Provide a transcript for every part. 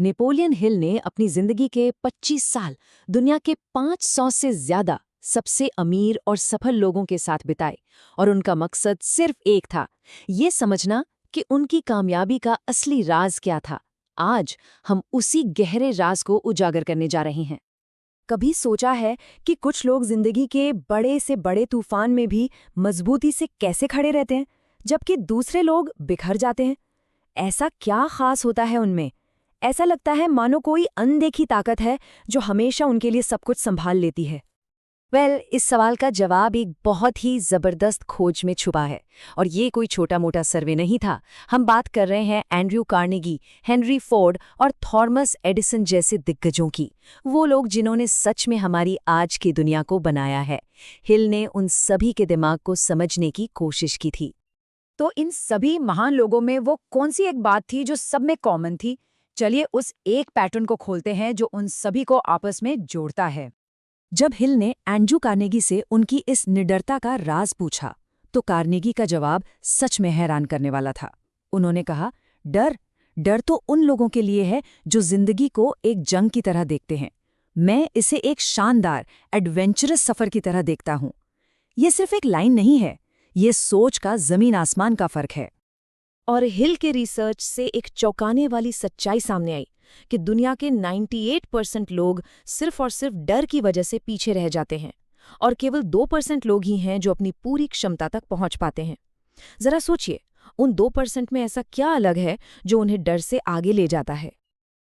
Napoleon Hill ने अपनी जिंदगी के 25 साल दुनिया के 500 से ज्यादा सबसे अमीर और सफल लोगों के साथ बिताए और उनका मकसद सिर्फ एक था, ये समझना कि उनकी कामयाबी का असली राज क्या था। आज हम उसी गहरे राज को उजागर करने जा रहे हैं। कभी सोचा है कि कुछ लोग जिंदगी के बड़े से बड़े तूफान में भी मजबूती से कैसे खड़े रहते हैं, जबकि दूसरे लोग बिखर जाते हैं? ऐसा क्या खास होता है उनमें? ऐसा लगता है मानो कोई अनदेखी ताकत है जो हमेशा उनके लिए सब कुछ संभाल लेती है। इस सवाल का जवाब एक बहुत ही जबरदस्त खोज में छुपा है। और ये कोई छोटा मोटा सर्वे नहीं था। हम बात कर रहे हैं एंड्रयू कार्नेगी, हेनरी फोर्ड और थॉमस एडिसन जैसे दिग्गजों की। वो लोग जिन्होंने सच में हमारी आज की दुनिया को बनाया है। हिल ने उन सभी के दिमाग को समझने की कोशिश की थी। तो इन सभी महान लोगों में वो कौन सी एक बात थी जो सब में कॉमन थी? चलिए उस एक पैटर्न को खोलते हैं जो उन सभी को आपस में जोड़ता है। जब हिल ने एंड्रयू कार्नेगी से उनकी इस निडरता का राज पूछा, तो कार्नेगी का जवाब सच में हैरान करने वाला था। उन्होंने कहा, डर डर तो उन लोगों के लिए है जो जिंदगी को एक जंग की तरह देखते हैं। मैं इसे एक शानदार, एडवेंचरस सफर की तरह देखता हूं। ये सिर्फ एक लाइन नहीं है, ये सोच का जमीन आसमान का फर्क है। और हिल के रिसर्च से एक चौंकाने वाली सच्चाई सामने आई कि दुनिया के 98% लोग सिर्फ और सिर्फ डर की वजह से पीछे रह जाते हैं और केवल 2% लोग ही हैं जो अपनी पूरी क्षमता तक पहुंच पाते हैं। जरा सोचिए, उन 2% में ऐसा क्या अलग है जो उन्हें डर से आगे ले जाता है?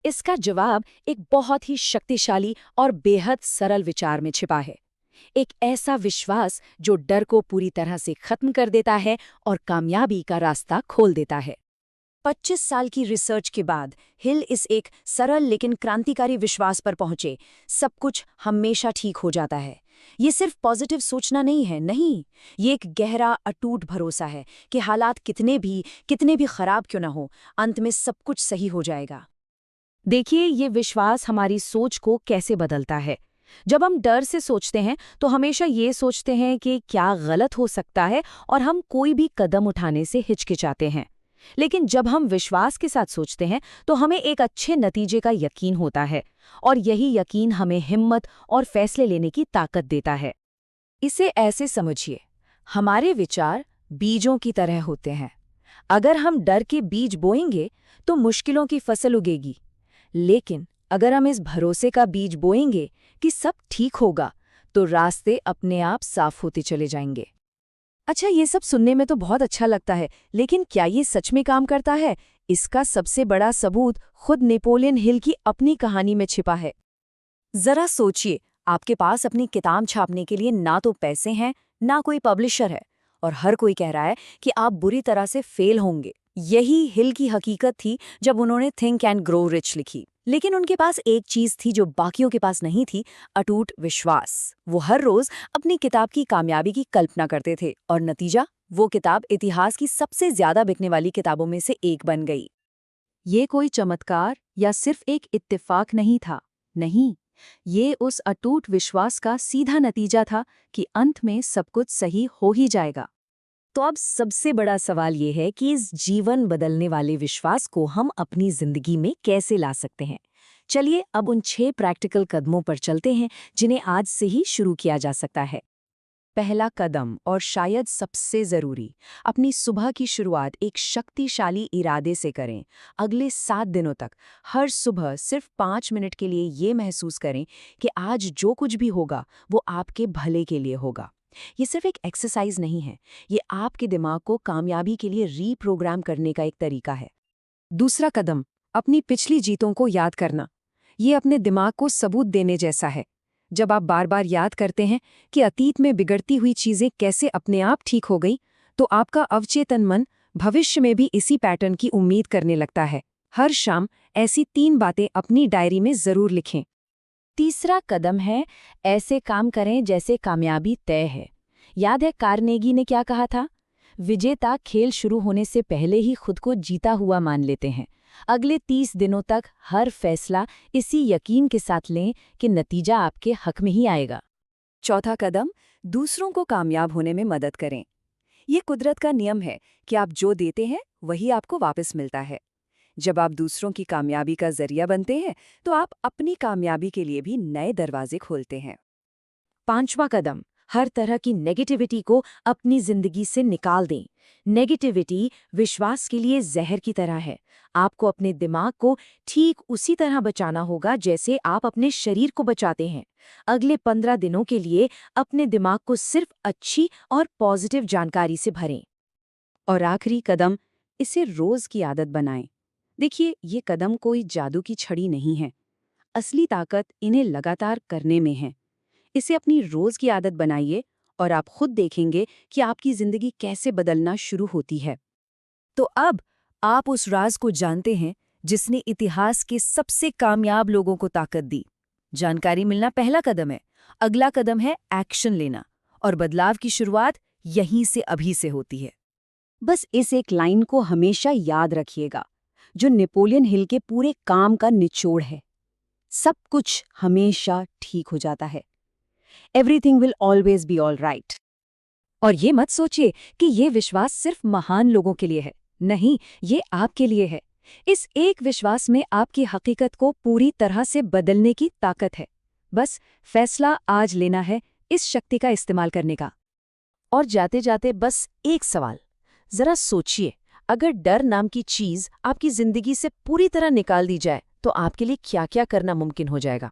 इसका जवाब एक बहुत ही शक्तिशाली और बेहद सरल विचार में छिपा है। एक ऐसा विश्वास जो डर को पूरी तरह से खत्म कर देता है और कामयाबी का रास्ता खोल देता है। 25 साल की रिसर्च के बाद हिल इस एक सरल लेकिन क्रांतिकारी विश्वास पर पहुंचे, सब कुछ हमेशा ठीक हो जाता है। ये सिर्फ पॉजिटिव सोचना नहीं है, नहीं, ये एक गहरा अटूट भरोसा है कि हालात कितने भी खराब क्यों ना हो, अंत में सब कुछ सही हो जाएगा। देखिए, ये विश्वास हमारी सोच को कैसे बदलता है। जब हम डर से सोचते हैं तो हमेशा ये सोचते हैं कि क्या गलत हो सकता है और हम कोई भी कदम उठाने से हिचकिचाते हैं। लेकिन जब हम विश्वास के साथ सोचते हैं तो हमें एक अच्छे नतीजे का यकीन होता है, और यही यकीन हमें हिम्मत और फैसले लेने की ताकत देता है। इसे ऐसे समझिए, हमारे विचार बीजों की तरह होते हैं। अगर हम डर के बीज बोएंगे तो मुश्किलों की फसल उगेगी, लेकिन अगर हम इस भरोसे का बीज बोएंगे कि सब ठीक होगा, तो रास्ते अपने आप साफ होते चले जाएंगे। अच्छा, ये सब सुनने में तो बहुत अच्छा लगता है, लेकिन क्या ये सच में काम करता है? इसका सबसे बड़ा सबूत खुद नेपोलियन हिल की अपनी कहानी में छिपा है। जरा सोचिए, आपके पास अपनी किताब छापने के लिए ना तो पैसे हैं, ना कोई पब्लिशर है, और हर कोई कह रहा है कि आप बुरी तरह से फेल होंगे। यही हिल की हकीकत थी जब उन्होंने थिंक एंड ग्रो रिच लिखी। लेकिन उनके पास एक चीज थी जो बाकियों के पास नहीं थी, अटूट विश्वास। वो हर रोज अपनी किताब की कामयाबी की कल्पना करते थे, और नतीजा, वो किताब इतिहास की सबसे ज्यादा बिकने वाली किताबों में से एक बन गई। ये कोई चमत्कार या सिर्फ एक इत्तेफाक नहीं था, नहीं, ये उस अटूट विश्वास का सीधा नतीजा था कि अंत में सब कुछ सही हो ही जाएगा। तो अब सबसे बड़ा सवाल ये है कि इस जीवन बदलने वाले विश्वास को हम अपनी जिंदगी में कैसे ला सकते हैं। चलिए अब उन 6 प्रैक्टिकल कदमों पर चलते हैं जिन्हें आज से ही शुरू किया जा सकता है। पहला कदम, और शायद सबसे जरूरी, अपनी सुबह की शुरुआत एक शक्तिशाली इरादे से करें। अगले 7 दिनों तक हर सुबह सिर्फ 5 मिनट के लिए ये महसूस करें कि आज जो कुछ भी होगा वो आपके भले के लिए होगा। ये सिर्फ एक एक्सरसाइज नहीं है, ये आपके दिमाग को कामयाबी के लिए रीप्रोग्राम करने का एक तरीका है। दूसरा कदम, अपनी पिछली जीतों को याद करना। ये अपने दिमाग को सबूत देने जैसा है। जब आप बार बार याद करते हैं कि अतीत में बिगड़ती हुई चीजें कैसे अपने आप ठीक हो गई, तो आपका अवचेतन मन भविष्य में भी इसी पैटर्न की उम्मीद करने लगता है। हर शाम ऐसी 3 बातें अपनी डायरी में जरूर लिखें। तीसरा कदम है, ऐसे काम करें जैसे कामयाबी तय है। याद है कार्नेगी ने क्या कहा था? विजेता खेल शुरू होने से पहले ही खुद को जीता हुआ मान लेते हैं। अगले 30 दिनों तक हर फैसला इसी यकीन के साथ लें कि नतीजा आपके हक में ही आएगा। चौथा कदम, दूसरों को कामयाब होने में मदद करें। ये कुदरत का नियम है कि आप जो देते हैं वही आपको वापस मिलता है। जब आप दूसरों की कामयाबी का जरिया बनते हैं तो आप अपनी कामयाबी के लिए भी नए दरवाजे खोलते हैं। 5वां कदम, हर तरह की नेगेटिविटी को अपनी जिंदगी से निकाल दें। नेगेटिविटी विश्वास के लिए जहर की तरह है। आपको अपने दिमाग को ठीक उसी तरह बचाना होगा जैसे आप अपने शरीर को बचाते हैं। अगले 15 दिनों के लिए अपने दिमाग को सिर्फ अच्छी और पॉजिटिव जानकारी से भरें। और आखिरी कदम, इसे रोज की आदत बनाएं। देखिए, ये कदम कोई जादू की छड़ी नहीं है। असली ताकत इन्हें लगातार करने में है। इसे अपनी रोज की आदत बनाइए और आप खुद देखेंगे कि आपकी जिंदगी कैसे बदलना शुरू होती है। तो अब आप उस राज को जानते हैं जिसने इतिहास के सबसे कामयाब लोगों को ताकत दी। जानकारी मिलना पहला कदम है। अगला कदम है एक्शन लेना, और बदलाव की शुरुआत यहीं से अभी से होती है। बस इस एक लाइन को हमेशा याद रखिएगा, जो नेपोलियन हिल के पूरे काम का निचोड़ है। सब कुछ हमेशा ठीक हो जाता है। Everything will always be all right. और ये मत सोचिए कि ये विश्वास सिर्फ महान लोगों के लिए है। नहीं, ये आपके लिए है। इस एक विश्वास में आपकी हकीकत को पूरी तरह से बदलने की ताकत है। बस फैसला आज लेना है इस शक्ति का इस्तेमाल करने का। और जाते जाते बस एक सवाल, जरा सोचिए, अगर डर नाम की चीज आपकी जिंदगी से पूरी तरह निकाल दी जाए तो आपके लिए क्या क्या करना मुमकिन हो जाएगा।